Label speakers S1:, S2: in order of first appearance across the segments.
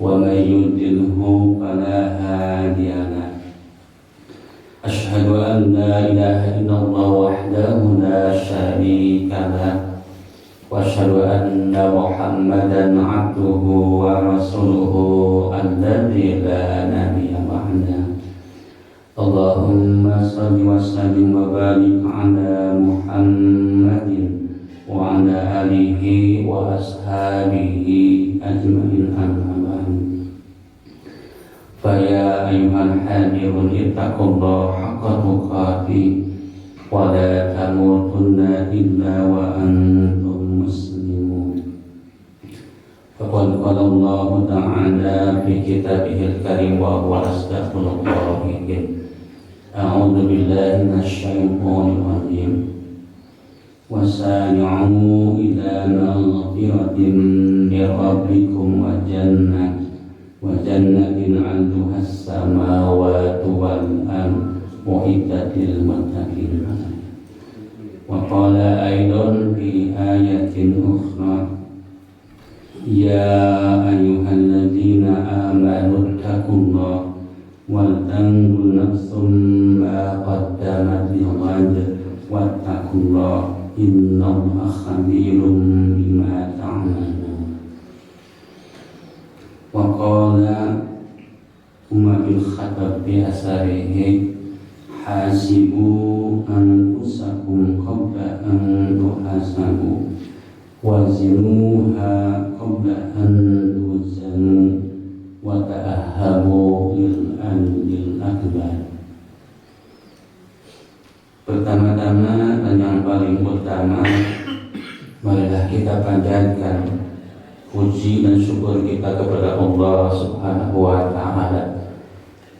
S1: ومن يضلله فلا هادي له أشهد أن لا إله إلا الله وحده لا شريك له وأشهد أن محمدا عبده ورسوله الذي لا نبي بعده اللهم صل وسلم وبارك على محمد وعلى آله وأصحابه أجمعين أما بعد فيا أيها الحاضرون اتقوا الله حق تقاته ولا تموتن إلا وأنتم مسلمون فقد قال الله تعالى في كتابه الكريم وهو أصدق القائلين أعوذ بالله من الشيطان الرجيم وسارعوا إلى مغفرة من ربكم وجنة عرضها السماوات والأرض أعدت للمتقين وقال أيضا في آية أخرى يا أيها الذين آمنوا اتقوا الله ولتنظر نفس ما قدمت لغد واتقوا الله إن الله خبير بما تعملون وقال عمر بن الخطاب في أثره حاسبوا أنفسكم قبل أن تحاسبوا وزنوها قبل أن توزنوا وتأهبوا للأجر الأكبر. Pertama-tama dan yang paling utama, marilah kita panjatkan puji dan syukur kita kepada Allah Subhanahu wa Ta'ala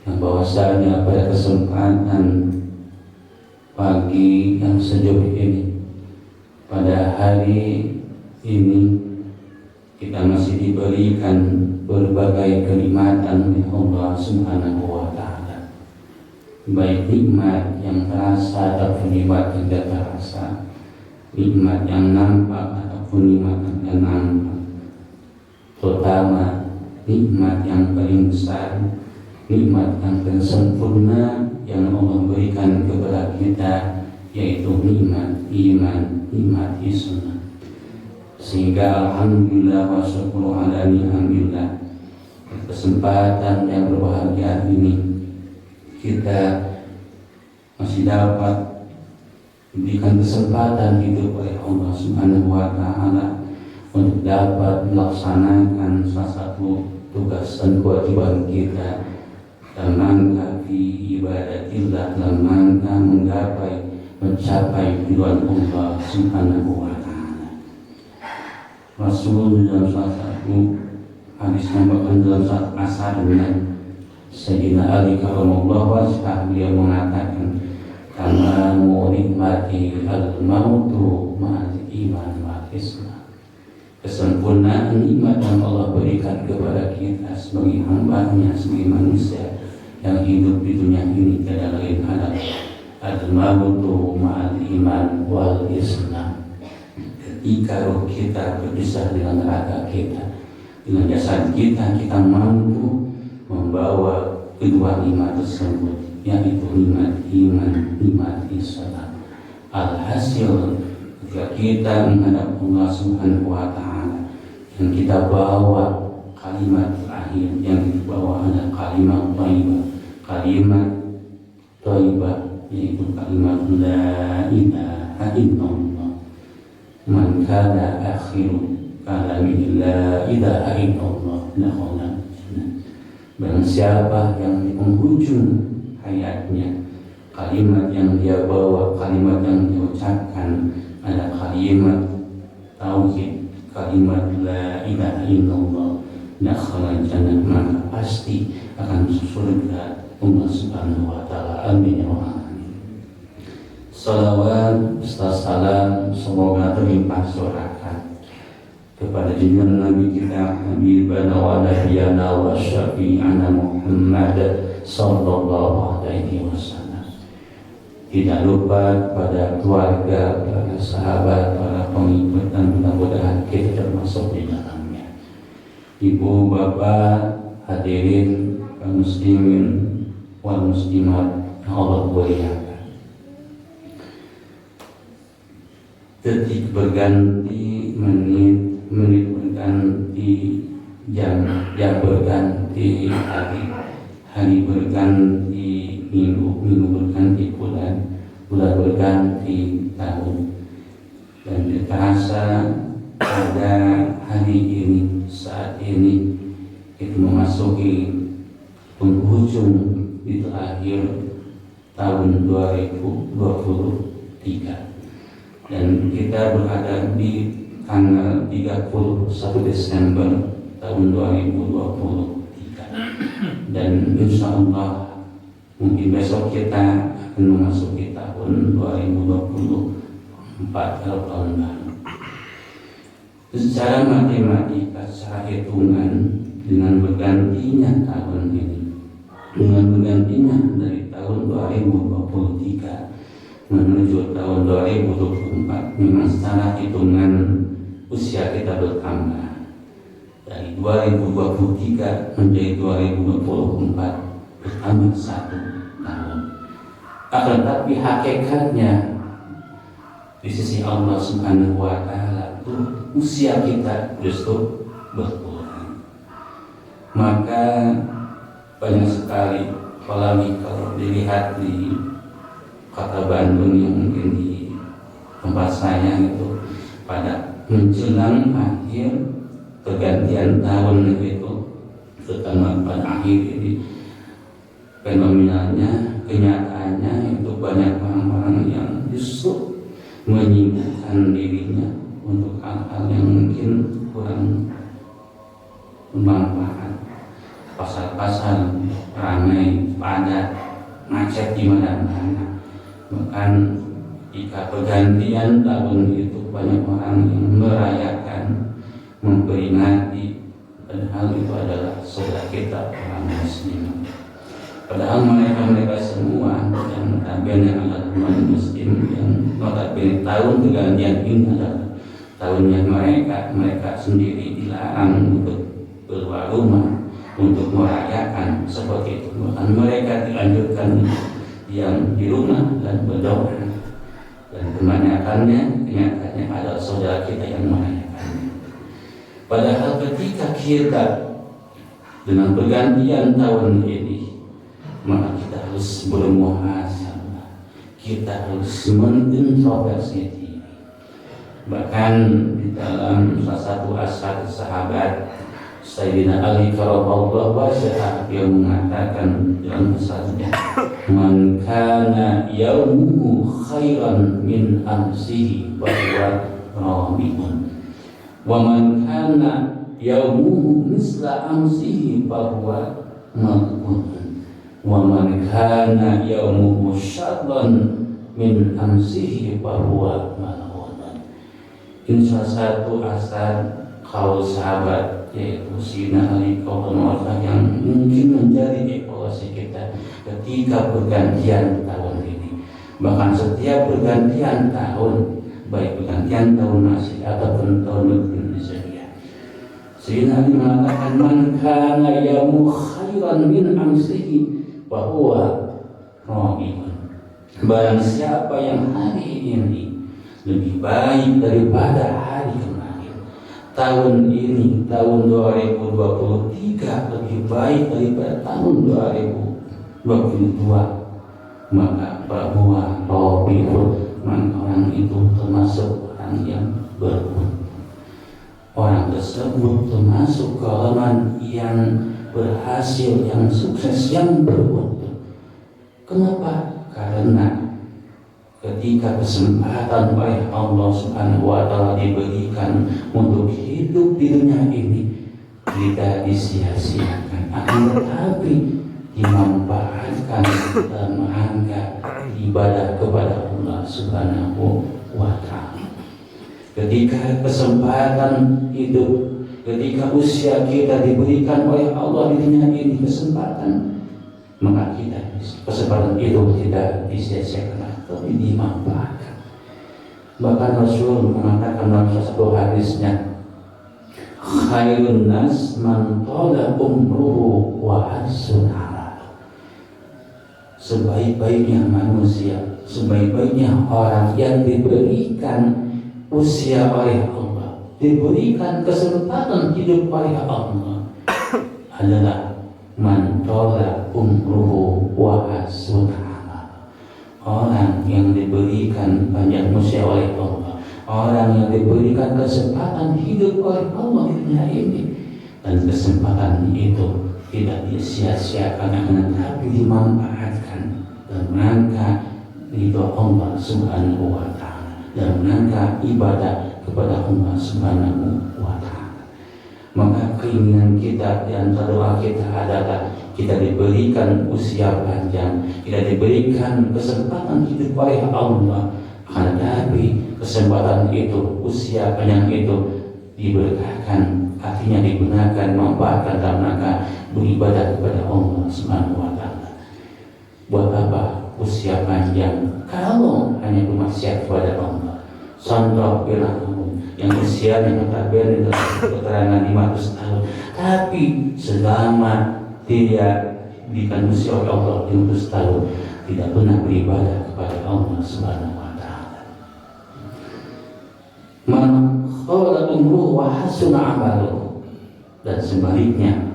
S1: yang bahwasanya pada kesempatan pagi yang sejuk ini, pada hari ini kita masih diberikan berbagai kenikmatan oleh Allah Subhanahu wa Ta'ala, baik nikmat yang terasa ataupun nikmat yang tidak terasa, nikmat yang nampak ataupun nikmat yang tidak nampak, terutama nikmat yang paling besar, nikmat yang paling sempurna yang Allah berikan kepada kita, yaitu nikmat iman, nikmat Islam. Sehingga alhamdulillah wa syukur ala ni'amillah, kesempatan yang berbahagia ini kita masih dapat diberikan kesempatan hidup oleh Allah Subhanahu wa Ta'ala untuk dapat melaksanakan salah satu tugas dan kewajiban kita dalam rangka fi ibadatillah, dalam rangka mencapai ridwan Allah Subhanahu wa Ta'ala. Rasul dalam salah satu hadis yang dalam saat asar dengan Sayyidina Ali karramallahu wajhah, beliau mengatakan tamamu nikmati al-mautu ma'al iman wal Islam. Kesempurnaan nikmat yang Allah berikan kepada kita sebagai hamba-Nya, sebagai manusia yang hidup di dunia ini tiada lain adalah al-mautu ma'al iman wal Islam. Ketika roh kita berpisah dengan raga kita, dengan jasad kita, kita mampu membawa kedua nikmat tersebut, yaitu nikmat iman, nikmat Islam. Alhasil ketika kita menghadap Allah Subhanahu wa Ta'ala, yang kita bawa kalimat terakhir, yang kita bawa adalah kalimat thayyibah, yaitu kalimat la ilaha illallah. Man kana akhiru kalami la ilaha illallah dakhala jannah. Barang siapa yang di penghujung hayatnya kalimat yang dia bawa, kalimat yang dia ucapkan adalah kalimat tauhid, kalimat la ilaha illallah dakhala jannah, maka pasti akan masuk surga Allah Subhanahu wa Ta'ala. Amin ya rabbal alamin. Salawat serta salam semoga terlimpah surahkan kepada junjungan Nabi kita Habibana wa Nabiana wa Syafi'ana Muhammad sallallahu alaihi wasallam. Tidak lupa pada keluarga, para sahabat, para pengikut, dan mudah-mudahan kita termasuk di dalamnya. Ibu, bapak, hadirin kaum muslimin wal muslimat yang Allah muliakan. Detik berganti menit, menit berganti jam, jam berganti hari, hari berganti minggu, minggu berganti bulan, bulan berganti tahun. Dan terasa pada hari ini, saat ini kita memasuki penghujung di akhir tahun 2023 dan kita berada di tanggal 31 Desember tahun 2023 dan insya Allah mungkin besok kita akan memasuki tahun 2024 kalau tahun baru. Secara matematika, secara hitungan, dengan bergantinya tahun ini, dengan bergantinya dari tahun 2023 menuju tahun 2024, memang secara hitungan usia kita bertambah dari 2023 menjadi 2024, bertambah 1 tahun. Akan tapi hakikatnya di sisi Allah Subhanahu wa Ta'ala, usia kita justru berkurang. Maka banyak sekali, apalagi kalau dilihat di kota Bandung yang mungkin di tempat saya itu, pada menjelang akhir pergantian tahun itu, terutama pada akhir ini, fenomenanya, kenyataannya itu banyak orang-orang yang justru menyibukkan dirinya untuk hal-hal yang mungkin kurang bermanfaat. Pasar-pasar ramai, padat, macet di mana-mana. Bahkan jika pergantian tahun itu banyak orang yang merayakan, memperingati, padahal itu adalah saudara kita orang Muslim. Padahal mereka semua yang notabene adalah muslim, yang notabene tahun pergantian ini adalah tahunnya mereka sendiri dilarang untuk keluar rumah untuk merayakan seperti itu. Bahkan mereka dilanjutkan yang di rumah dan berdoa, dan kenyataannya adalah saudara kita yang merayakannya. Padahal ketika kita dengan pergantian tahun ini, maka kita harus bermuhasabah, kita harus mengintrospeksi diri. Bahkan di dalam salah satu asar sahabat Sayyidina Ali karramallahu wajhahu yang mengatakan dalam asarnya, man kana yaumuhu khairan min amsihi wa huwa rabiun, wa man kana yaumuhu misla amsihi fa huwa maqbun, wa man kana yaumuhu syarran min amsihi fa huwa mal'un. Ini salah satu asar kaul sahabat, yaitu Sayyidina Ali radhiyallahu anhu, yang mungkin menjadi evaluasi kita ketika pergantian tahun ini. Bahkan setiap pergantian tahun, baik pergantian tahun Masih ataupun tahun Indonesia, Sayyidina Ali mengatakan, man kana yaumuhu khairan min amsihi bahwa rohibun, barang siapa yang hari ini lebih baik daripada hari kemarin, tahun ini, tahun 2023 lebih baik daripada tahun 2022, maka bahwa rohibun, maka orang itu termasuk orang yang beruntung. Orang tersebut termasuk golongan yang berhasil, yang sukses, yang beruntung. Kenapa? Karena ketika kesempatan oleh Allah Subhanahu wa Ta'ala diberikan untuk hidup di dunia ini, tidak disia-siakan, akan tetapi dimanfaatkan dalam rangka ibadah kepada Allah Subhanahu wa Ta'ala. Ketika kesempatan hidup, ketika usia kita diberikan oleh Allah di dunia ini kesempatan, maka kita kesempatan itu tidak disia-siakan, tapi dimanfaatkan. Bahkan Rasul mengatakan dalam salah satu hadisnya, khairun nas man tala umruhu wa hasun amaluhu. Sebaik-baiknya manusia, sebaik-baiknya orang yang diberikan usia oleh Allah, diberikan kesempatan hidup oleh Allah adalah man tala umruhu wa hasun amaluhu. Orang yang diberikan banyak usia oleh Allah, orang yang diberikan kesempatan hidup oleh Allah di dunia ini, dan kesempatan itu tidak disia-siakan, tapi dimanfaatkan dalam rangka ridho Allah Subhanahu wa Ta'ala, dalam rangka ibadah kepada Allah Subhanahu wa Ta'ala. Maka keinginan kita di antara doa kita adalah kita diberikan usia panjang, kita diberikan kesempatan hidup oleh Allah, akan tetapi kesempatan itu, usia panjang itu diberkahkan, artinya digunakan, manfaatkan dalam rangka beribadah kepada Allah Subhanahu wa Ta'ala. Buat apa usia panjang kalau hanya bermaksiat kepada Allah? Contoh Firaun yang usianya notabene dalam keterangan 500 tahun, tapi selama dia diberikan usia oleh Allah 500 tahun tidak pernah beribadah kepada Allah Subhanahu wa Ta'ala. Man khawala umruhu wa hasuna amaluhu, dan sebaliknya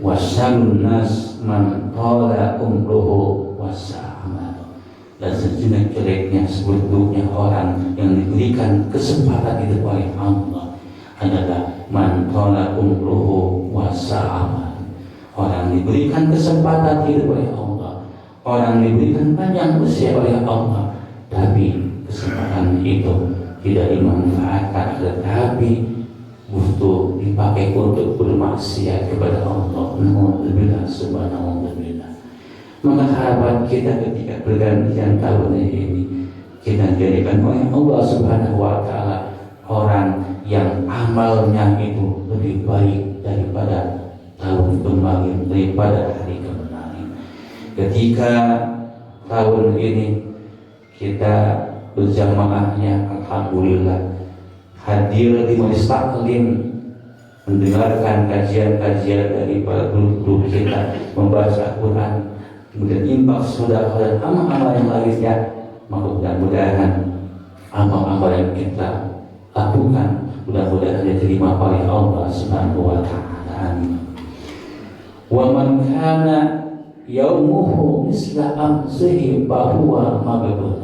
S1: wasyarun nas man tala umruhu wa sa'a amaluhu, dan sejelek-jeleknya, seburuknya orang yang diberikan kesempatan hidup oleh Allah adalah man tala umruhu wa sa'a amaluhu. Orang diberikan kesempatan hidup oleh Allah, orang diberikan panjang usia oleh Allah, tapi kesempatan itu tidak dimanfaatkan, tetapi butuh dipakai untuk bermaksiat kepada Allah. Alhamdulillah, subhanallah. Maka harapan kita ketika pergantian tahun ini, kita jadikan oleh Allah Subhanahu wa Ta'ala orang yang amalnya itu lebih baik daripada tahun kemarin, daripada hari kemarin. Ketika tahun ini kita berjamaahnya, alhamdulillah, hadir di majelis taklim, mendengarkan kajian-kajian dari para guru kita, membaca Quran, kemudian infak, sedekah, dan amal-amal yang lainnya. Maka mudah-mudahan amal-amal yang kita lakukan mudah-mudahan diterima oleh Allah Subhanahu wa Ta'ala. Amin. Wa man kana yaumuhu misla amsihi fahuwa maghbun.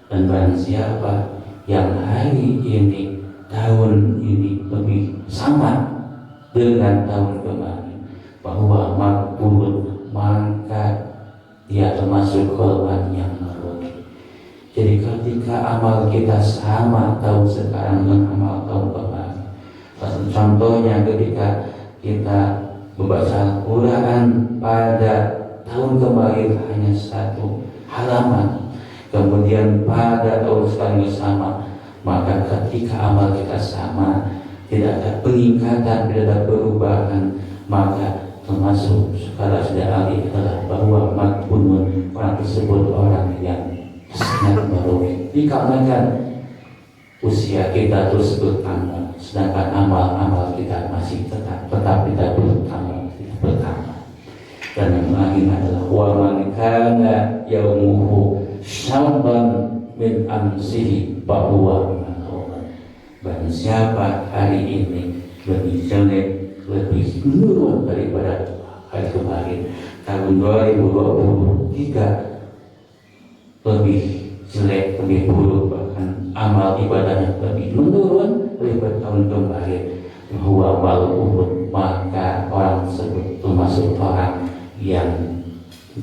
S1: Dan barang siapa yang hari ini, tahun ini lebih sama dengan tahun kemarin, bahwa maghbun, maka dia termasuk golongan yang merugi. Jadi ketika amal kita sama tahun sekarang dengan amal tahun kemarin, contohnya ketika kita membaca Al-Quran pada tahun kemarin hanya 1 halaman, kemudian pada tahun sekarang sama, maka ketika amal kita sama, tidak ada peningkatan, tidak ada perubahan, maka termasuk skala sudah ahli adalah bahwa maghbunun, orang tersebut orang yang sangat merugi, dikarenakan usia kita terus bertambah, sedangkan amal-amal kita masih tetap tidak bertambah, tidak bertambah. Dan yang lain adalah wa man kana yaumuhu syarran min amsihi fahuwa maghbun. Dan siapa hari ini lebih jelek, lebih menurun daripada hari kemarin, tahun 2023 lebih jelek, lebih buruk, bahkan amal ibadahnya lebih menurun daripada tahun kemarin, huwa maghbun, maka orang tersebut termasuk orang yang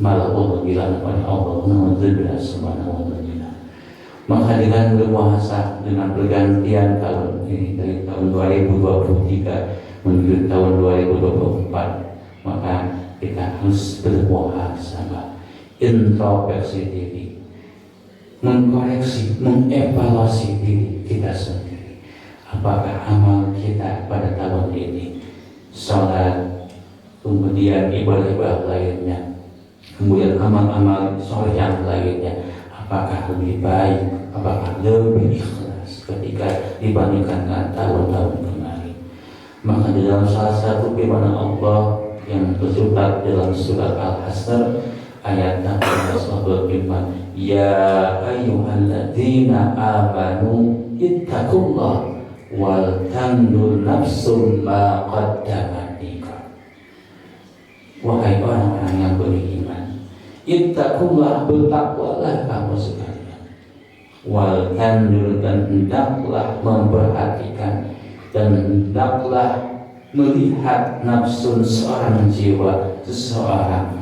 S1: mal'un dilantik oleh Allah Subhanahu wa Ta'ala. Maka dengan berpuasa, dengan pergantian tahun ini dari tahun 2023 menuju tahun 2024, maka kita harus berpuasa, introspeksi diri, mengkoreksi, mengevaluasi diri kita sendiri. Apakah amal kita pada tahun ini, sholat, kemudian ibadah-ibadah lainnya, kemudian amal-amal soleh yang lainnya, apakah lebih baik, apakah lebih ikhlas ketika dibandingkan dengan tahun-tahun kemarin? Maka di dalam salah satu firman Allah yang tersurat dalam surat Al-Hasr ayat 16 Allah berfirman, ya ayyuhalladzina amanu ittaqullah wal tanzur nafsum ma qaddamat liqad. Wahai orang-orang yang beriman, ittaqullah, bertakwalah kamu sekalian, wal tanzur, dan hendaklah memperhatikan dan hendaklah melihat nafsun seorang jiwa seseorang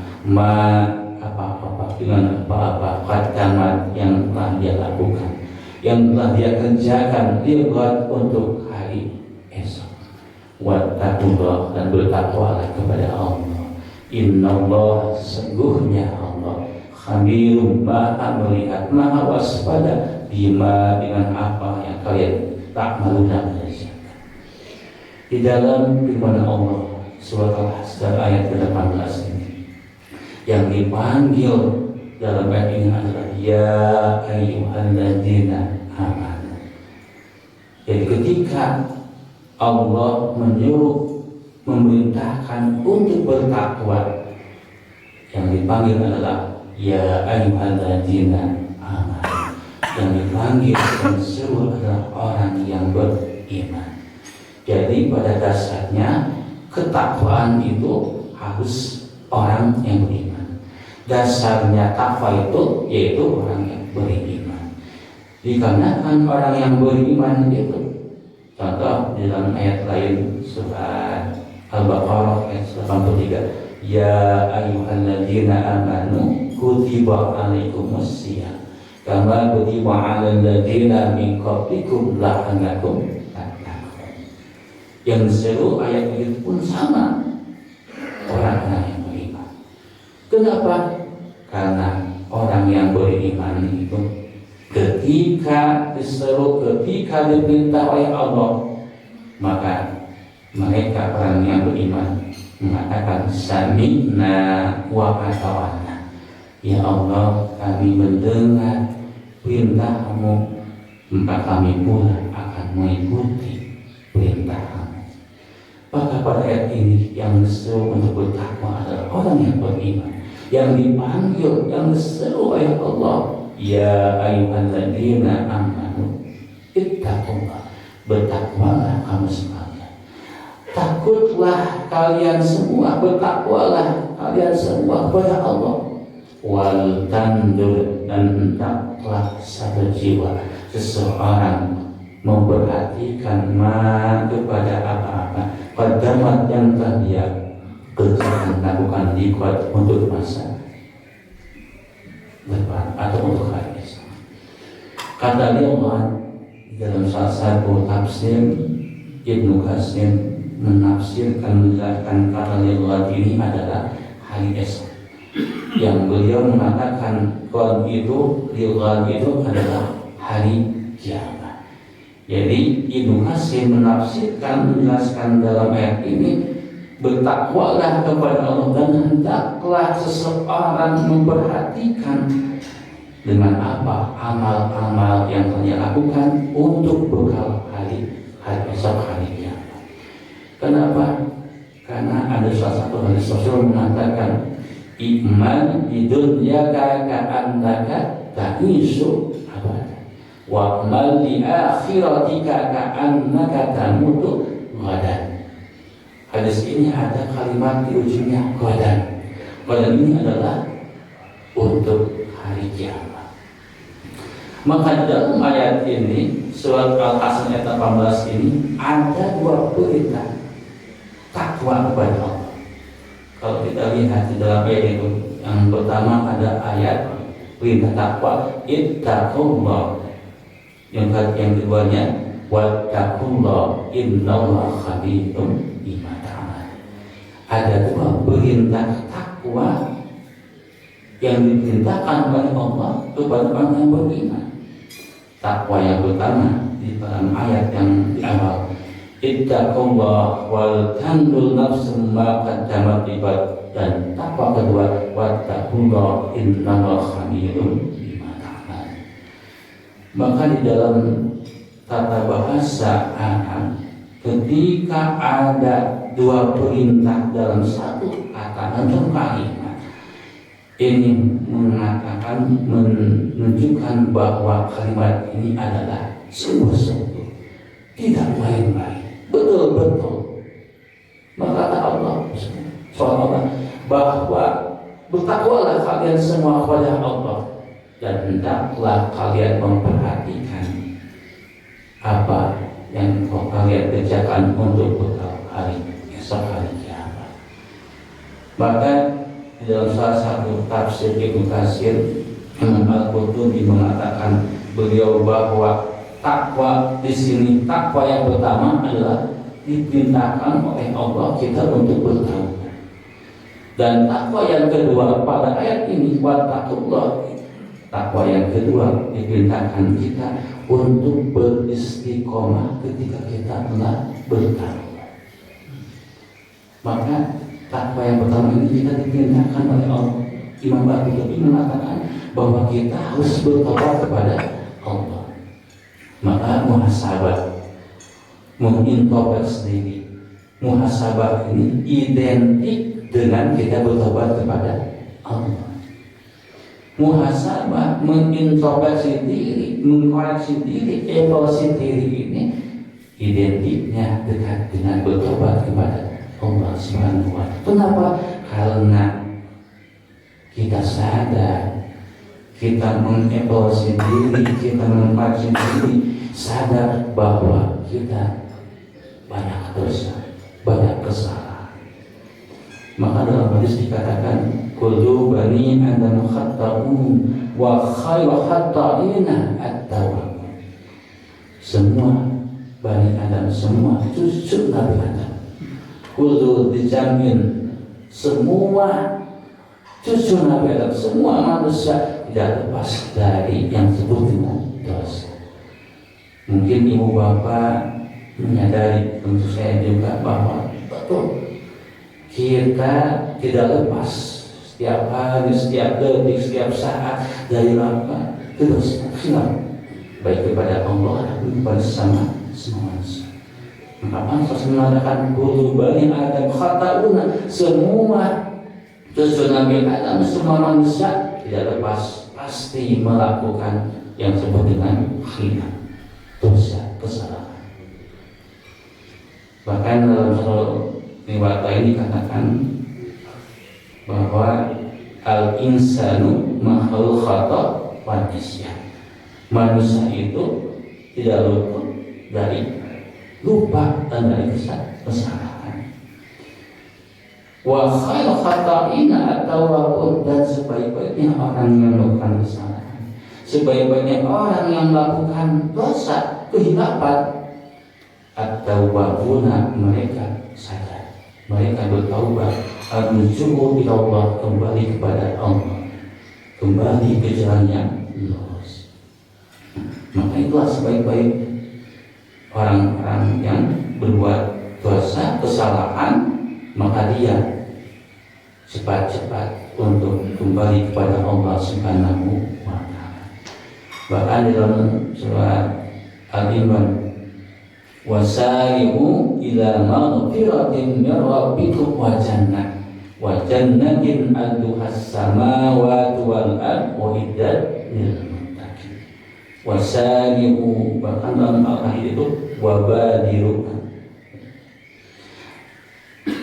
S1: apa-apa dengan apa-apa qaddamat yang telah dia lakukan, yang telah dia kerjakan, dia buat untuk hari esok. Wattaqullah, dan bertakwalah kepada Allah. Innallah, sesungguhnya Allah, khabirum, maha melihat, maha waspada, bima, dengan apa yang kalian tak malukan. Di dalam firman Allah surat Al-Hasr ayat ke-18 ini, yang dipanggil dalam ayat ini adalah ya ayyuhalladzina amanu. Jadi ketika Allah menyuruh, memerintahkan untuk bertakwa, yang dipanggil adalah ya ayyuhalladzina amanu. Yang dipanggil dan disuruh adalah orang yang beriman. Jadi pada dasarnya ketakwaan itu harus orang yang beriman. Dasarnya takwa itu yaitu orang yang beriman. Dikarenakan orang yang beriman itu, contoh dalam ayat lain surat Al-Baqarah ayat 83, ya ayyuhalladzina amanu kutiba alaikumusiyam kama kutiba alal ladzina min qablikum la'allakum. Yang seru ayat itu pun sama, orang-orang yang beriman. Kenapa? Karena orang yang beriman itu ketika diseru, ketika diperintah oleh Allah, maka mereka orang yang beriman mengatakan sami'na wa ata'na. Ya Allah, kami mendengar perintah-Mu, maka kami pula akan mengikuti perintah-Mu. Maka pada ayat ini yang disuruh untuk bertakwa adalah orang yang beriman, yang dipanggil, yang disuruh oleh Allah, ya ayyuhalladzina amanu ittaqullah, bertakwalah kamu sekalian, takutlah kalian semua, bertakwalah kalian semua kepada Allah, wal tanzur, dan hendaklah satu jiwa seseorang memperhatikan kepada apa-apa qaddamat yang telah dia kerjakan, lakukan liqad, untuk masa depan atau untuk hari esok. Kata Allah dalam salah satu tafsir, Ibnu Katsir menafsirkan, menjelaskan kata Allah ini adalah hari esok, yang beliau mengatakan qad itu adalah hari kiamat. Jadi Ibnu Katsir menafsirkan, menjelaskan dalam ayat ini, bertakwalah kepada Allah dan hendaklah seseorang memperhatikan dengan apa amal-amal yang telah dia lakukan untuk bekal hari esok, hari kiamat. Kenapa? Karena ada salah satu hadis Rasul mengatakan, iman di dunya ka'annaka ta'isu abada, wa amal di akhiratika ka'annaka tamutu ghadan. Hadis ini ada kalimat di ujungnya ghadan. Ghadan ini adalah untuk hari kiamat. Maka dalam ayat ini, surat Al-Hasr ayat 18 ini ada dua perintah takwa kepada Allah. Kalau kita lihat di dalam ayat itu, yang pertama ada ayat perintah takwa, ittaqullah. Yang keduanya, wattaqullah innallaha khabirum bima ta'malun. Ada dua perintah takwa yang diperintahkan oleh Allah kepada orang yang beriman. Takwa yang pertama di dalam ayat yang di awal, ittaqullah wal tanzur nafsum ma qaddamat liqad, dan takwa kedua, wattaqullah innallaha khabirum bima ta'malun. Maka di dalam tata bahasa Arab ketika ada dua perintah dalam satu kata atau kalimat, ini mengatakan, menunjukkan bahwa kalimat ini adalah sungguh-sungguh, tidak main-main, betul-betul. Maka kata Allah SWT bahwa bertakwalah kalian semua kepada Allah dan hendaklah kalian memperhatikan apa yang kalian kerjakan untuk bekal hari esok hari kiamat. Maka di dalam salah satu tafsir Ibnu Katsir, Imam Al-Qurtubi mengatakan beliau bahwa takwa di sini, takwa yang pertama adalah diperintahkan oleh Allah kita untuk bertaubat. Dan takwa yang kedua pada ayat ini, wattaqullah, takwa yang kedua diperintahkan kita untuk beristiqomah ketika kita telah bertaubat. Maka takwa yang pertama ini kita diperintahkan oleh Allah. Imam Al-Qurtubi mengatakan bahwa kita harus bertaubat kepada Allah. Maka muhasabah, mengintrospeksi diri, muhasabah ini identik dengan kita bertobat kepada Allah. Muhasabah, mengintrospeksi diri, mengkoreksi diri, evaluasi diri ini identiknya dekat dengan bertobat kepada Allah Subhanahu wa Ta'ala. Kenapa? Karena kita sadar, kita mengevaluasi diri, kita mengkoreksi diri, sadar bahwa kita banyak dosa, banyak kesalahan. Maka dalam hadis dikatakan, kullu bani Adam khata'un wa khairu khata'ina at-tawwabun. Semua bani Adam, semua cucu Nabi Adam, kullu dijamin semua cucu Nabi Adam, semua manusia tidak lepas dari yang disebut dengan dosa. Mungkin ibu bapak menyadari, tentu saya juga, bahwa betul kita tidak lepas setiap hari, setiap detik, setiap saat dari apa? Dosa, khilaf, baik kepada Allah dan kepada semua manusia. Maka Allah mengatakan kullu bani Adam khata'una, semua cucu Nabi Adam, semua manusia tidak lepas pasti melakukan yang disebut dengan khilaf, dosa, kesalahan. Bahkan dalam riwayat ini dikatakan bahwa al-insanu makhluk khata' wa nisyan. Manusia itu tidak luput dari lupa dan dari kesalahan. Wa khairu khata'ina at-tawwabun, dan sebaik-baiknya orang yang melakukan kesalahan, sebaik-baiknya orang yang melakukan dosa, kehilapan, at-tawwabuna, mereka sadar, mereka bertaubat, ar-ruju'u ila Allah, kembali kepada Allah, kembali ke jalan yang lurus. Maka itulah sebaik-baik orang-orang yang berbuat dosa, kesalahan, maka dia cepat-cepat untuk kembali kepada Allah Subhanahu wa Ta'ala. Bahkan di dalam surat Al-Imran, wasari'u ila maghfiratin min rabbikum wa jannatin arduhas samawati wal ardh uiddat lil muttaqin. Wasari'u, bahkan dalam al-hadits itu wabadiru,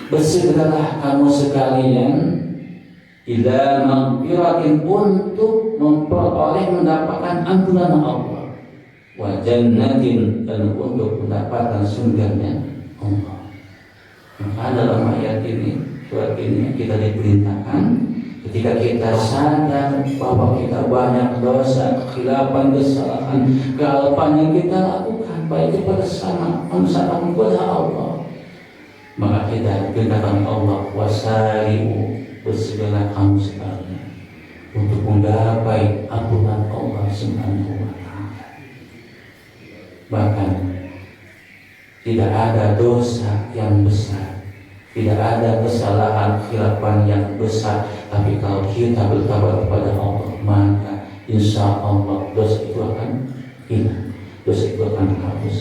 S1: bersegeralah kamu sekalian ila maghfiratin, untuk memperoleh mendapatkan ampunan Allah, wa jannatin, dan untuk mendapatkan surganya Allah. Maka dalam ayat ini, surat ini, kita diperintahkan ketika kita sadar bahwa kita banyak dosa, kekhilafan, kesalahan, kealpan yang kita lakukan baik kepada sama manusia maupun kepada Allah, maka kita diperintahkan Allah, wasari'u, bersegeralah kamu sekalian untuk menggapai ampunan Allah Subhanahu wa Ta'ala. Bahkan tidak ada dosa yang besar, tidak ada kesalahan khilafan yang besar, tapi kalau kita bertobat kepada Allah, maka insya Allah dosa itu akan hilang, dosa itu akan hapus.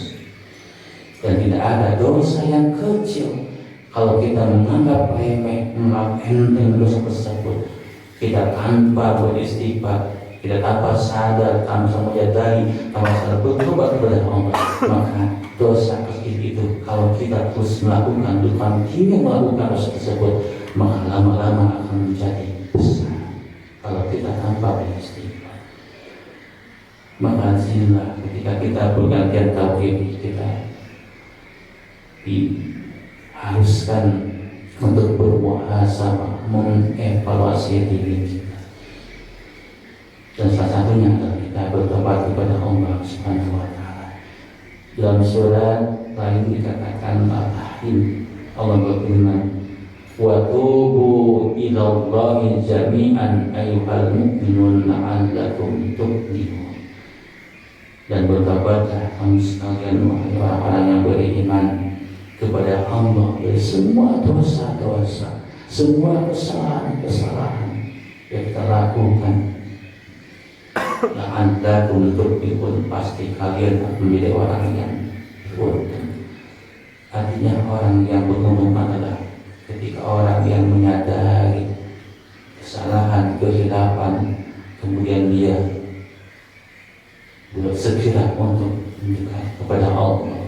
S1: Dan tidak ada dosa yang kecil kalau kita menganggap remeh, menganggap enteng dosa tersebut. Kita tanpa beristighfar, kita tanpa sadar, tanpa menyadari, tanpa sadar bertobat kepada Allah, maka dosa kecil itu kalau kita terus melakukan, bukan ingin melakukan dosa tersebut, maka lama-lama akan menjadi besar kalau kita tanpa beristighfar. Maka sinilah ketika kita bergantian tauhid, kita diharuskan untuk bermuhasabah, mengevaluasi diri kita. Dan salah satunya adalah kita bertobat kepada Allah Subhanahu wa taala. Dalam surat lain dikatakan Al-Tahrim, Allah berfirman, "Wa tubu ilallahi jami'an ayyuhal mu'minun la'allakum tuflihun." Dan bertobatlah kamu sekalian wahai orang-orang yang beriman kepada Allah dari semua dosa-dosa, semua kesalahan-kesalahan yang kita lakukan. La'allakum tuflihun, pasti kalian akan menjadi orang yang beruntung. Artinya orang yang beruntung adalah ketika orang yang menyadari kesalahan, kehilapan, kemudian dia bersegera untuk mendekat kepada Allah,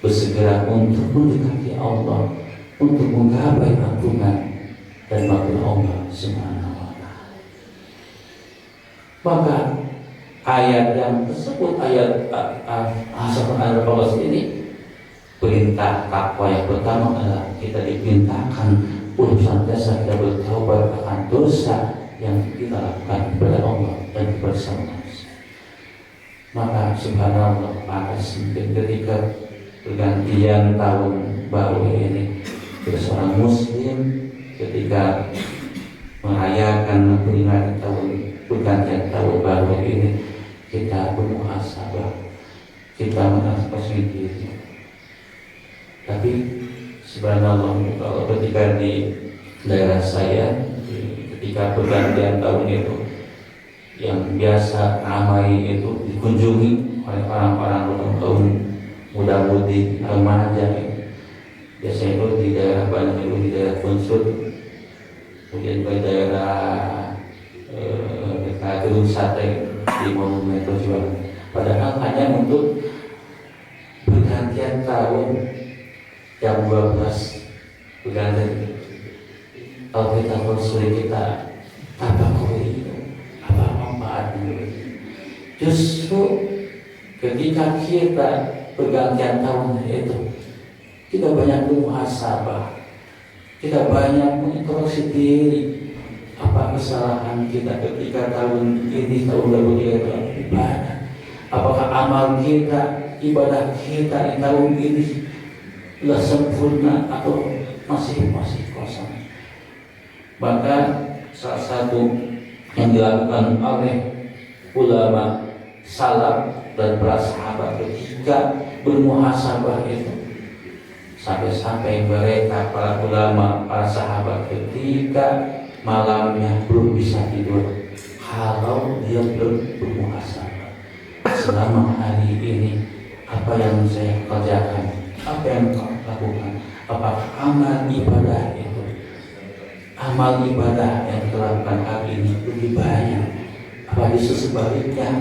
S1: bersegera untuk mendekati Allah, untuk menggapai ampunan dan makhluk Allah Subhanahu wa taala. Maka ayat yang tersebut, ayat asal al-Baqarah ini, perintah takwa yang pertama adalah kita diperintahkan untuk senantiasa kita bertaubat akan dosa yang kita lakukan kepada Allah dan bersama manusia. Maka subhanallah, maka ketika pergantian tahun baru ini, seorang muslim ketika merayakan peringatan tahun pergantian tahun baru ini, kita bermuhasabah, kita mengaspasi diri. Tapi subhanallah, kalau ketika di daerah saya ketika pergantian tahun itu yang biasa ramai itu dikunjungi oleh orang-orang kaum muda-mudi remaja, biasanya itu di daerah banyak itu di daerah Kunsut, kemudian di daerah dekat Gedung Sate di Monumen Perjuangan. Padahal hanya untuk pergantian tahun jam 12 berganti. Kalau kita konsumsi kita apa koi, apa manfaatnya? Justru ketika kita pergantian tahun itu, kita banyak bermuhasabah, kita banyak mengintrospeksi diri, apa kesalahan kita ketika tahun ini, tahun baru kita ibadah, apakah amal kita, ibadah kita di tahun ini sudah sempurna atau masih kosong. Maka salah satu yang dilakukan oleh ulama salaf dan para sahabat ketika bermuhasabah itu, sampai-sampai mereka para ulama, para sahabat ketika malamnya belum bisa tidur kalau dia belum bermuhasabah. Selama hari ini apa yang saya kerjakan, apa yang kau lakukan, apakah amal ibadah itu, amal ibadah yang dilakukan hari ini lebih banyak, apa justru sebaliknya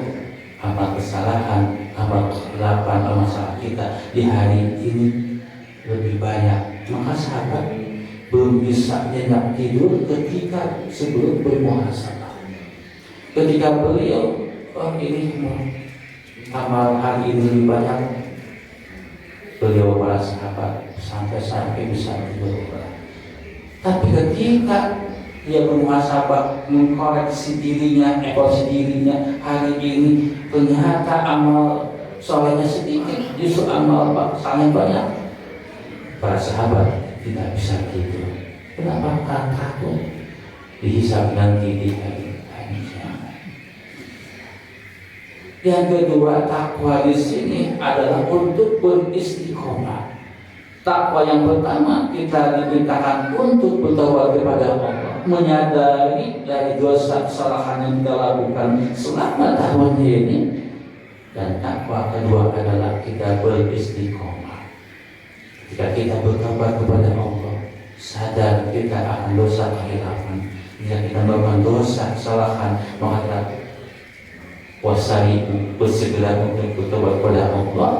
S1: amal kesalahan, amal kekhilapan, amal masalah kita di hari ini lebih banyak. Maka sahabat belum bisa nyenyak tidur ketika sebelum bermuhasabah. Ketika beliau ini amal hari ini lebih banyak, beliau para sahabat sampai bisa tidur. Tapi ketika dia bermuhasabah, mengkoreksi dirinya, evaluasi dirinya, hari ini ternyata amal solehnya sedikit, justru amal saleh banyak, para sahabat tidak bisa tidur. Kenapa? Karena takut dihisab nanti di hari kiamat. Yang kedua, takwa di sini adalah untuk beristiqomah. Takwa yang pertama, kita diperintahkan untuk bertaubat kepada Allah, menyadari dari dosa kesalahan yang kita lakukan selama tahun ini. Dan takwa kedua adalah kita beristiqomah, Jika kita bertobat kepada Allah, sadar kita akan dosa kehilafan. Jika kita melakukan dosa kesalahan, maka kita wasari'u, bersegera untuk bertobat kepada Allah.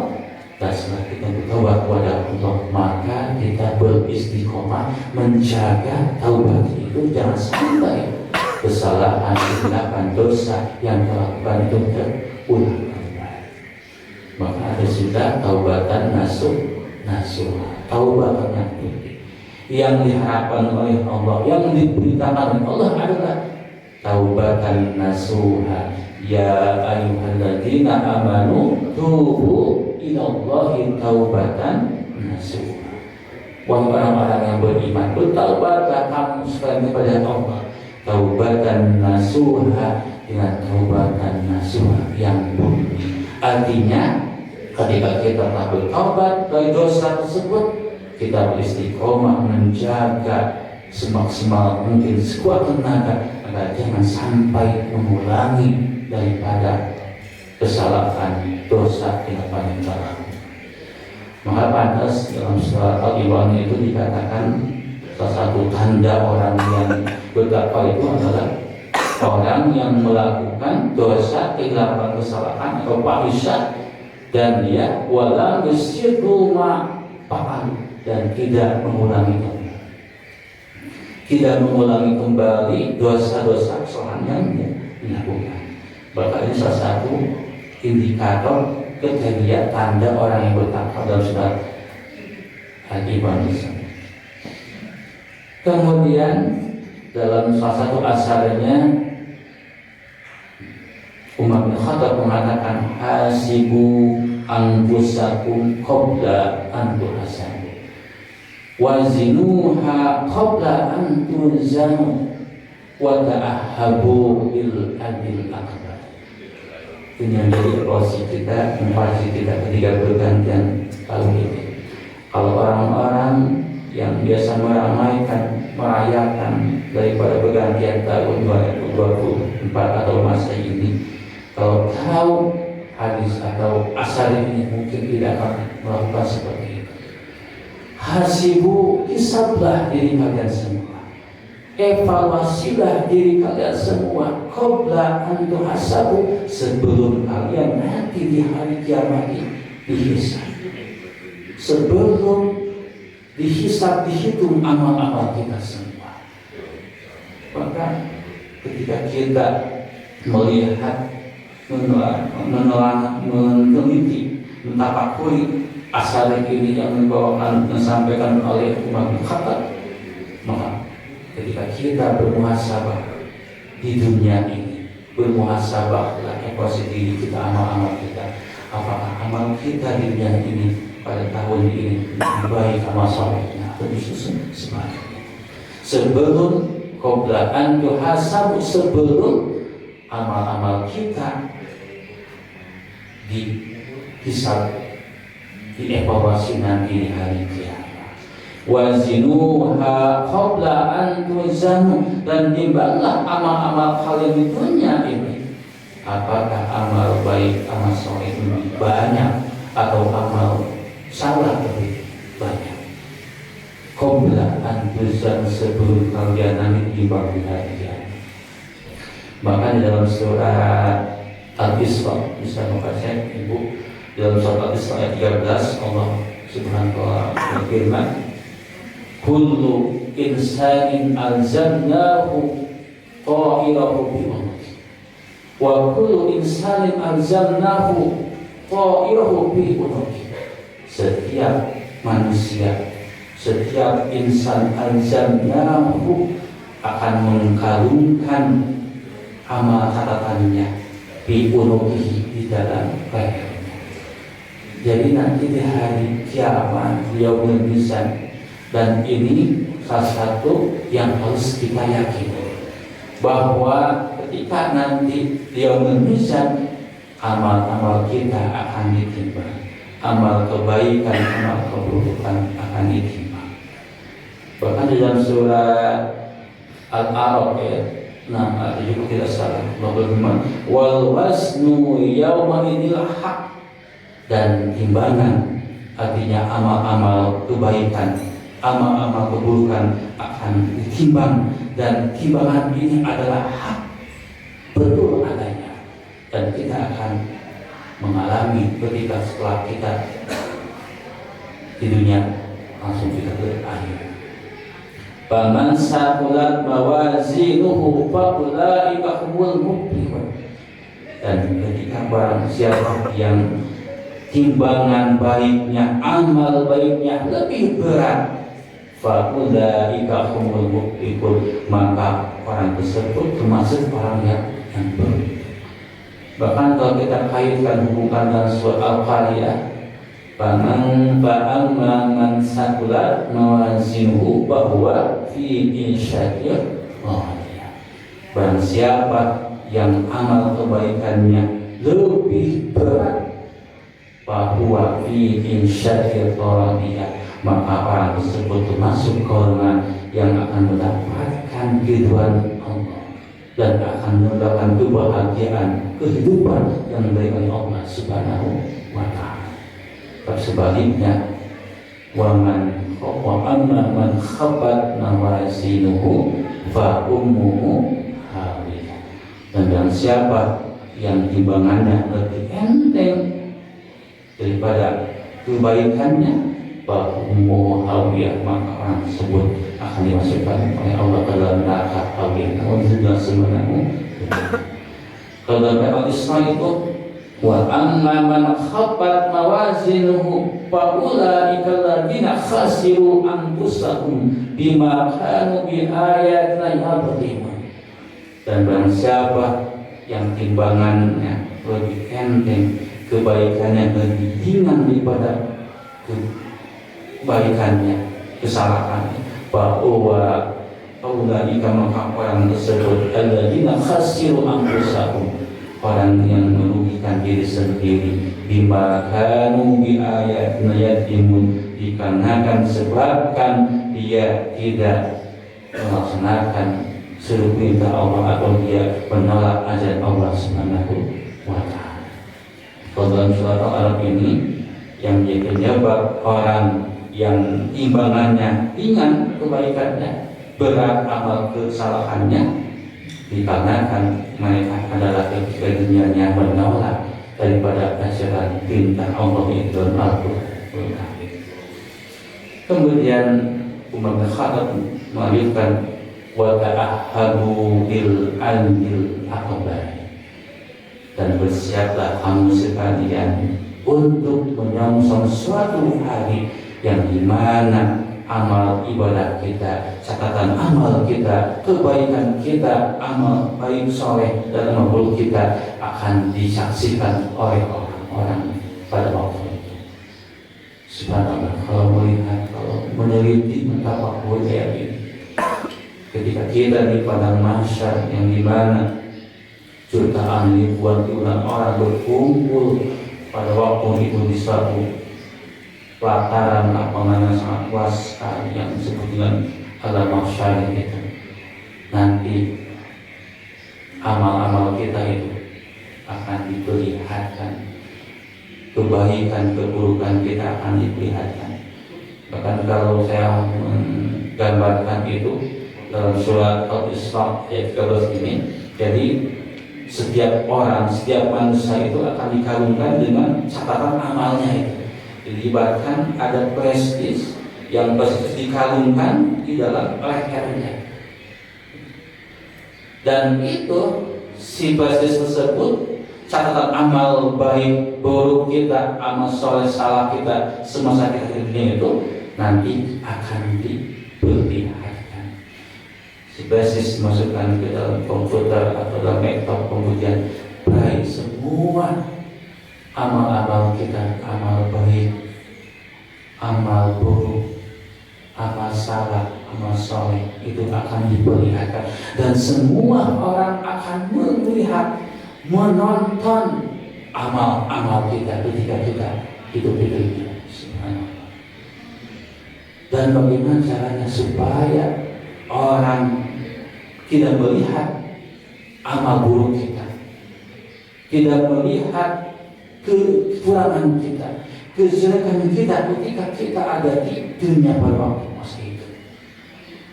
S1: Dan setelah kita bertobat kepada Allah, maka kita beristiqomah menjaga taubat itu jangan sampai kesalahan, kehilafan, dosa yang dilakukan itu terulang kembali. Maka ada sudah taubatan nasuh, taubatan yang putih yang diharapkan oleh Allah, yang diberitakan oleh Allah adalah taubatan nasuha. Ya ayyuhalladzina amanu tubu ilallahi taubatan nasuha. Wahai orang-orang yang beriman, bertaubatlah kamu sekalian kepada Allah, taubatan nasuha, dengan taubatan nasuha yang murni. Artinya ketika kita telah bertaubat dari dosa tersebut, kita beristiqomah menjaga semaksimal mungkin sekuat tenaga agar jangan sampai mengulangi daripada kesalahan dosa yang paling dalam. Maka pantas dalam surat Al-Imran itu dikatakan salah satu tanda orang yang bertakwa itu adalah orang yang melakukan dosa, kehilafan, kesalahan atau fahisyah, dan dia wala yusiru ma fa'al, dan tidak mengulangi kembali dosa-dosa kesalahan yang dia dilakukan. Bahkan ini salah satu indikator kriteria tanda orang yang bertakwa dalam surat Al-Imran. Kemudian dalam salah satu asalnya Umar bin Khattab mengatakan hasibu anfusakum qabla an tuhasabu wazinuha qabla an tuzanu wa ta'ahabu bil adil akbar. Ini yang jadi evaluasi kita, memfasilitasi kita ketika bergantian tahun ini. Kalau orang-orang yang biasa meramaikan, merayakan daripada pergantian tahun 2024 atau masa ini, kalau tahu hadis atau asal ini mungkin tidak akan melakukan seperti itu. Hasibu, hisablah diri kalian semua, evaluasilah diri kalian semua, qabla an tuhasabu, sebelum kalian nanti di hari kiamat dihisab. Sebelum dihisab, dihitung amal-amal kita semua. Maka ketika kita melihat, meneliti, mentafakuri asal ini yang disampaikan oleh Umar bin Khattab, maka ketika kita bermuhasabah di dunia ini, bermuhasabahlah evaluasi diri kita, amal-amal kita. Apakah amal kita di dunia ini pada tahun ini lebih baik amal salehnya atau justru sebaliknya? Sebelum qabla an tuhasabu, sebelum amal-amal kita dihisab, dievaluasi nanti di hari kiamat. Wazinuha qabla an tuzanu, dan timbanglah amal-amal kalian di dunia ini. Apakah amal baik, amal saleh lebih banyak atau amal salah lebih banyak? Qabla an tuzanu, sebelum kalian nanti ditimbang di hari kiamat. Maka di dalam surat Al-Isra, bisa membaca Ibu, dalam surat Al-Isra ayat 13, Allah Subhanahu wa ta'ala berfirman, kullu insanin alzamnahu ta'irahu bi unuqi wa kullu insanin alzamnahu ta'irahu bi unuqi. Setiap manusia, setiap insan alzamnahu akan mengkalungkan amal catatannya bi unuqi, di dalam lehernya. Jadi nanti di hari kiamat, yaumul mizan, dan ini salah satu yang harus kita yakini, bahwa ketika nanti yaumul mizan, amal-amal kita akan ditimbang, amal kebaikan, amal keburukan akan ditimbang. Bahkan di dalam surah Al-A'raf ayat 6 juga tidak salah, Allah berfirman, wal wasnu yauma idil haq, dan timbangan artinya amal-amal kebaikan, amal-amal keburukan akan ditimbang, dan timbangan ini adalah hak betul adanya, dan kita akan mengalami ketika setelah kita di dunia langsung kita berakhir. Faman saqulat mawazinuhu faulaika humul muflihun. Dan ketika barang siapa yang timbangan baiknya, amal baiknya lebih berat, faulaika humul muflihun, maka orang tersebut termasuk orang yang beruntung. Bahkan kalau kita kaitkan hubungan dengan surat Al-Qariyah, faman man saqulat mawazinuhu bahwa fi insya'ir radiyah. Barang siapa yang amal kebaikannya lebih berat, bahwa fi insya'ir radiyah, maka orang tersebut termasuk golongan yang akan mendapatkan ridwan Allah dan akan mendapatkan kebahagiaan kehidupan yang dari Allah Subhanahu wa ta'ala. Sebaliknya, wa amma man khabat mawazinuhu fa ummuhu hawiyah. Dan siapa yang timbangannya lebih enteng daripada kebaikannya, fa ummuhu hawiyah, maka orang tersebut akan dimasukkan oleh Allah ke dalam neraka hawiyah. Allah Subhanahu. Kalau dalam Al-Isra itu, wa amma man khaffat mawazinuhu fa ulaika alladziina khasiru anfusahum bima kanu bi ayatina yadhlimun. Dan barang siapa yang timbangannya lebih enteng, kebaikannya lebih ringan daripada kebaikannya, kesalahannya, fa ulaika, maka orang tersebut alladziina khasiru anfusahum, orang yang merugikan diri sendiri, bima kanu bi ayatina yadhlimun, dikarenakan sebabkan dia tidak melaksanakan seluruh perintah Allah atau dia menolak ajaran Allah Subhanahu wa ta'ala. Dalam surat Al-Araf ini yang menjadi penyebab orang yang timbangannya ringan kebaikannya, berat amal kesalahannya, dikarenakan mereka adalah ketika dunianya menolak daripada ajaran perintah Allah itu dalam Al-Quran. Kemudian Umar bin Khattab melanjutkan, wa ta'ahhabu bil anil akbar, dan bersiaplah kamu sekalian untuk menyongsong suatu hari yang dimana amal ibadah kita, catatan amal kita, kebaikan kita, amal baik soleh dan amal buruk kita akan disaksikan oleh orang-orang pada waktu itu. Subhanallah, kalau melihat, kalau meneliti mentafakkur ayat ini, ketika kita di padang mahsyar yang dimana jutaan ribuan orang berkumpul pada waktu itu di suatu pelataran lapangan yang sangat luas yang disebut dengan alam mahsyar itu, nanti amal-amal kita itu akan diperlihatkan, kebaikan keburukan kita akan diperlihatkan. Bahkan kalau saya menggambarkan itu dalam surat Al-Isra ayat 13 ini, jadi setiap orang, setiap manusia itu akan dikarungkan dengan catatan amalnya itu. Dilibatkan ada prestis yang dikalungkan di dalam lehernya, dan itu si prestis tersebut, catatan amal baik buruk kita, amal soleh salah kita semasa kita di dunia itu nanti akan diperlihatkan. Si prestis dimasukkan ke dalam komputer atau dalam laptop, kemudian baik semua amal-amal kita, amal baik, amal buruk, amal salah, amal soleh itu akan diperlihatkan, dan semua orang akan melihat, menonton amal-amal kita ketika kita hidup di dunia. Dan bagaimana caranya supaya orang tidak melihat amal buruk kita, tidak melihat kekurangan kita, kejelekan kita ketika kita ada di dunia pada waktu masa itu.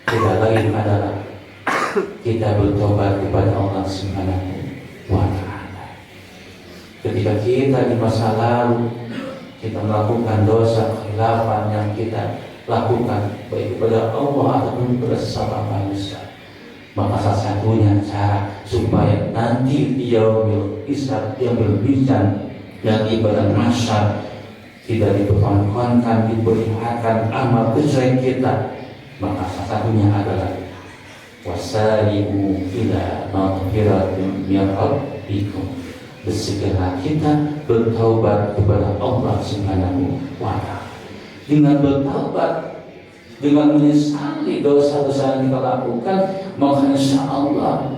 S1: Tidak lain adalah kita bertobat kepada Allah Subhanahu wa Ta'ala. Ketika kita di masa lalu kita melakukan dosa khilafan yang kita lakukan baik kepada Allah ataupun kepada sesama manusia, maka salah satunya cara supaya nanti di yaumil hisab yang berbincang dan ibadah masyar tidak dipertontonkan, diperlihatkan amal kesyirikan kita, maka salah satunya adalah wasari'u ila maghfiratin min rabbikum. Bersegera kita bertaubat kepada Allah Subhanahu wa Ta'ala. Dengan bertaubat, dengan menyesali dosa-dosa yang kita lakukan, maka insya Allah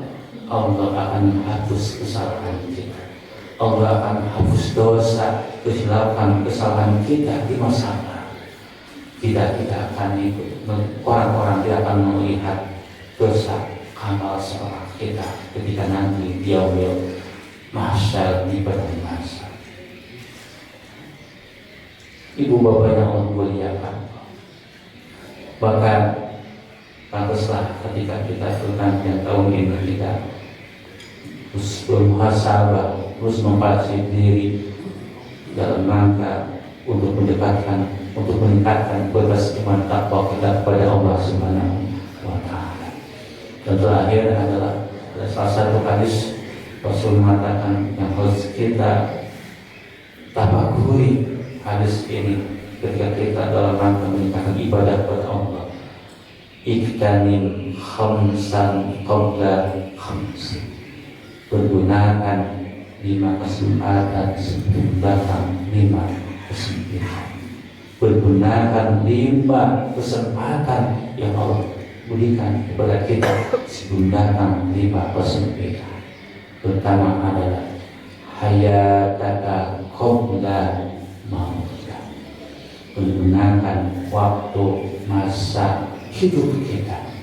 S1: akan menghapus kesalahan kita. Allah akan menghapus dosa, kesalahan kita di masa lalu. Tidak akan ikut, orang-orang tidak akan melihat dosa amal seorang kita ketika nanti dia mahsyar di padang mahsyar. Ibu bapak yang Allah muliakan, bahkan pantaslah ketika kita pergantian tahun ini kita terus bermuhasabah, terus memperbaiki diri dalam rangka untuk meningkatkan kualitas iman takwa kita kepada Allah Subhanahu wa Ta'ala. Dan terakhir adalah salah satu hadis Rasul mengatakan yang harus kita tafakuri hadis ini ketika kita dalam rangka meningkatkan ibadah kepada Allah. Iktanim khamsan qabla khamsin. Pergunakan 5 kesempatan sebelum datang 5 kesempatan. Pergunakan 5 kesempatan yang Allah berikan kepada kita sebelum datang 5 kesempatan. Pertama adalah hayataka qabla mautika. Menggunakan waktu masa hidup kita,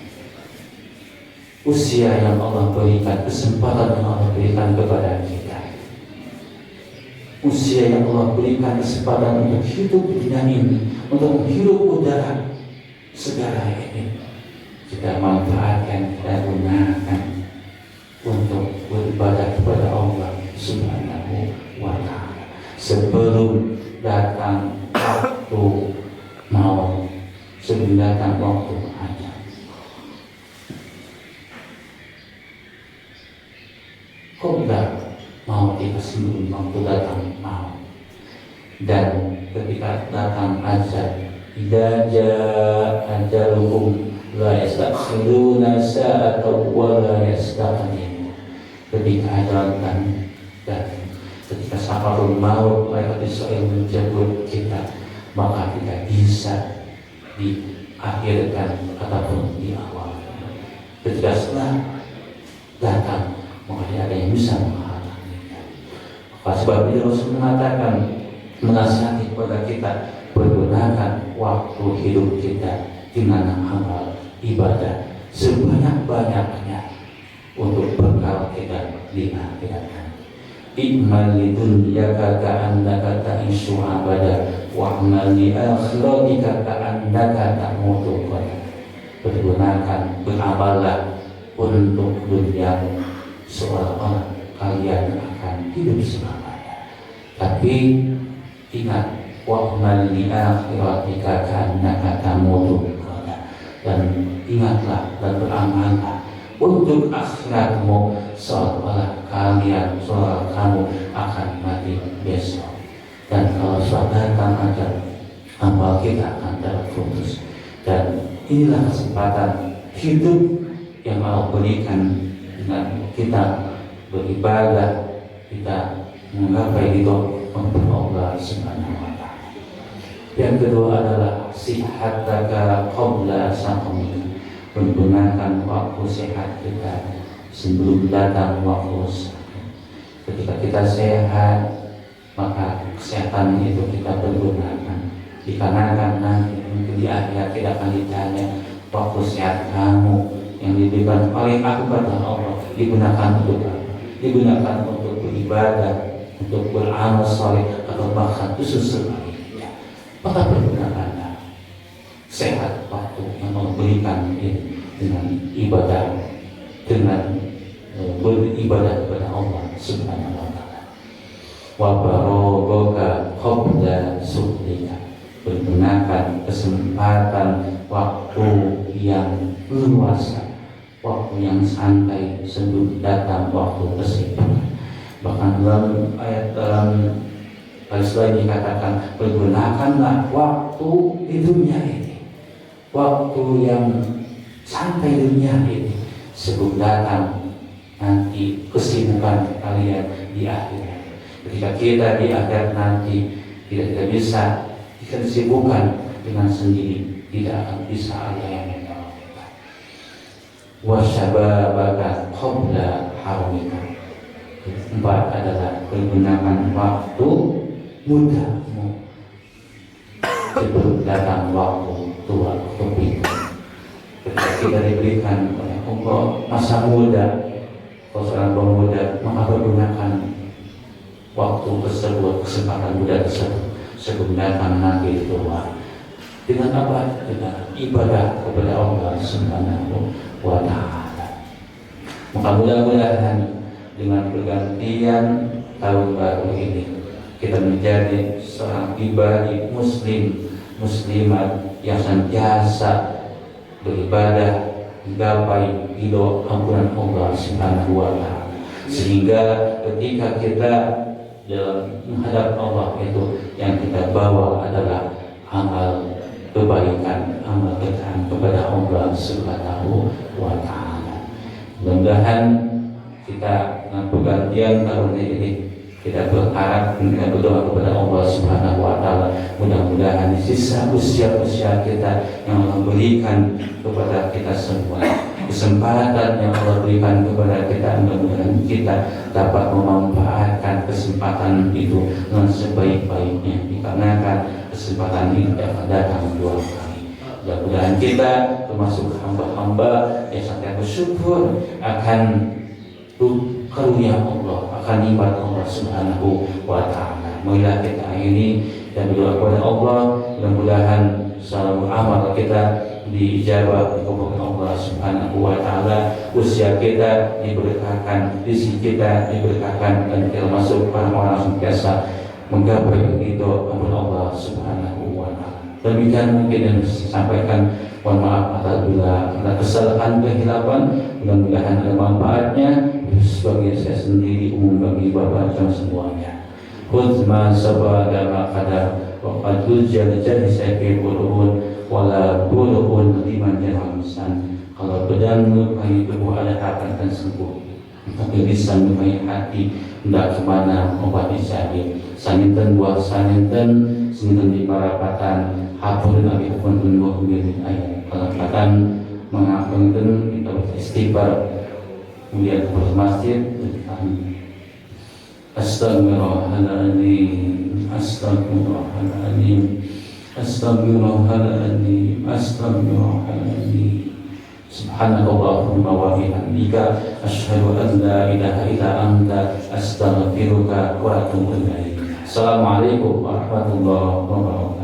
S1: usia yang Allah berikan, kesempatan yang Allah berikan kepada kita, usia yang Allah berikan kesempatan untuk hidup di dunia ini, untuk menghirup udara segala ini, kita manfaatkan, kita gunakan untuk beribadah kepada Allah Subhanahu wa Ta'ala sebelum datang waktu maut, sebelum datang waktu ajal. Qabla maut itu sebelum waktu datang maut, dan ketika datang ajal, idza jaa ajaluhum la yastakhiruna sa'atan wa la yastaqdimun. Ketika ajal dan ketika safarul maut mereka disuruh menjemput kita, maka kita bisa diakhirkan ataupun di awal. Ketika setelah datang, maka tidak ada yang bisa menghalanginya. Maka sebab itu Rasul mengatakan, menasihati kepada kita, pergunakan waktu hidup kita dengan amal ibadah sebanyak-banyaknya untuk bekal kita di akhirat. I'mal lidunyaka ka'annaka ta'ishu abada wa'mal li akhiratika ka'annaka ta'mutu qada. Pergunakan, beramallah untuk dunia seolah-olah kalian akan hidup selamanya. Tapi ingat, wa'mal li akhiratika ka'annaka ta'mutu qada. Dan ingatlah dan beramallah untuk akhiratmu seolah kamu akan mati besok. Dan kalau sudah datang ajal, amal kita akan terputus. Dan inilah kesempatan hidup yang Allah berikan dengan kita beribadah, kita menggapai ridho untuk Allah Subhanahu wa Ta'ala. Yang kedua adalah sihataka qabla saqamika. Menggunakan waktu sehat kita sebelum datang waktu sakit. Ketika kita sehat, maka kesehatan itu kita pergunakan. Dikarenakan nanti mungkin di akhirat tidak akan ditanya, waktu sehat kamu yang diberikan oleh aku kepada Allah digunakan untuk apa? Digunakan untuk beribadah, untuk beramal saleh, atau bahkan khusus sebaliknya. maka pergunakanlah sehat waktu yang Allah berikan ini dengan ibadah, dengan beribadah kepada Allah Subhanahu wa Ta'ala. Wa barogoka qabla suhlika, pergunakan kesempatan waktu yang luas, waktu yang santai sebelum datang waktu kesibukan. Bahkan dalam hadis lain dikatakan, pergunakanlah waktu di dunia ini, waktu yang santai dunia ini sebelum datang nanti kesibukan kalian di akhirat. Ketika kita di akhirat nanti tidak bisa kita disibukkan dengan sendiri, tidak akan bisa ada yang menolong kita. Wa syababaka qabla haramika. 4 adalah pergunakan waktu mudahmu sebelum datang waktu tua atau pintu. Ketika kita diberikan oleh Allah masa muda, kalau seorang pemuda, maka pergunakan waktu tersebut, kesempatan muda tersebut sebelum datang nanti tua. Dengan apa? Dengan ibadah kepada Allah Subhanahu wa Ta'ala. Maka mudah-mudahan dengan pergantian tahun baru ini kita menjadi seorang pribadi muslimat yang senantiasa beribadah menggapai ridho ampunan Allah Subhanahu wa Ta'ala, sehingga ketika kita dalam menghadap Allah itu yang kita bawa adalah amal kebaikan, amal ketaatan kepada Allah Subhanahu wa Ta'ala. Mudah-mudahan kita dengan pergantian tahun ini kita berharap dan berdoa kepada Allah Subhanahu wa Ta'ala, mudah-mudahan di sisa usia-usia kita yang Allah berikan kepada kita semua, kesempatan yang Allah berikan kepada kita, mudah-mudahan kita dapat memanfaatkan kesempatan itu dengan sebaik-baiknya, dikarenakan kesempatan ini akan datang 2 kali. Mudah-mudahan kita termasuk hamba-hamba yang sangat bersyukur akan karunia Allah, akan nikmat Allah Subhanahu wa Ta'ala. Marilah kita akhiri dan berdoa kepada Allah, mudah-mudahan selalu amal kita diijabah oleh Allah Subhanahu wa Ta'ala, usia kita diberkahkan, rezeki kita diberkahkan, dan kita masuk orang-orang yang biasa menggapai ridho Allah Subhanahu wa Ta'ala. Demikian mungkin yang saya sampaikan. Mohon maaf apabila ada kesalahan, kehilapan. Mudah-mudahan ada manfaatnya bagi saya sendiri, umum bagi Bapak dan semuanya. Khudz ma sabada ma qadar wa qad tujjal jadi sayfi burun wala burun liman jarhamsan. Kalau pedang melukai tubuh ada akan sembuh, tapi lisan melukai hati hendak kemana obat dicari. Saninten buah saninten di parapatan hapun abi pun tunduk milik ayat kelengkapan mengapunten kita beristighfar kemudian ke masjid. Astagfirullahaladzim, astagfirullahaladzim, astagfirullahaladzim, astagfirullahaladzim. Subhanakallahumma wa bihamdika asyhadu an la ilaha illa anta astaghfiruka wa atubu ilaik. Assalamualaikum warahmatullahi wabarakatuh.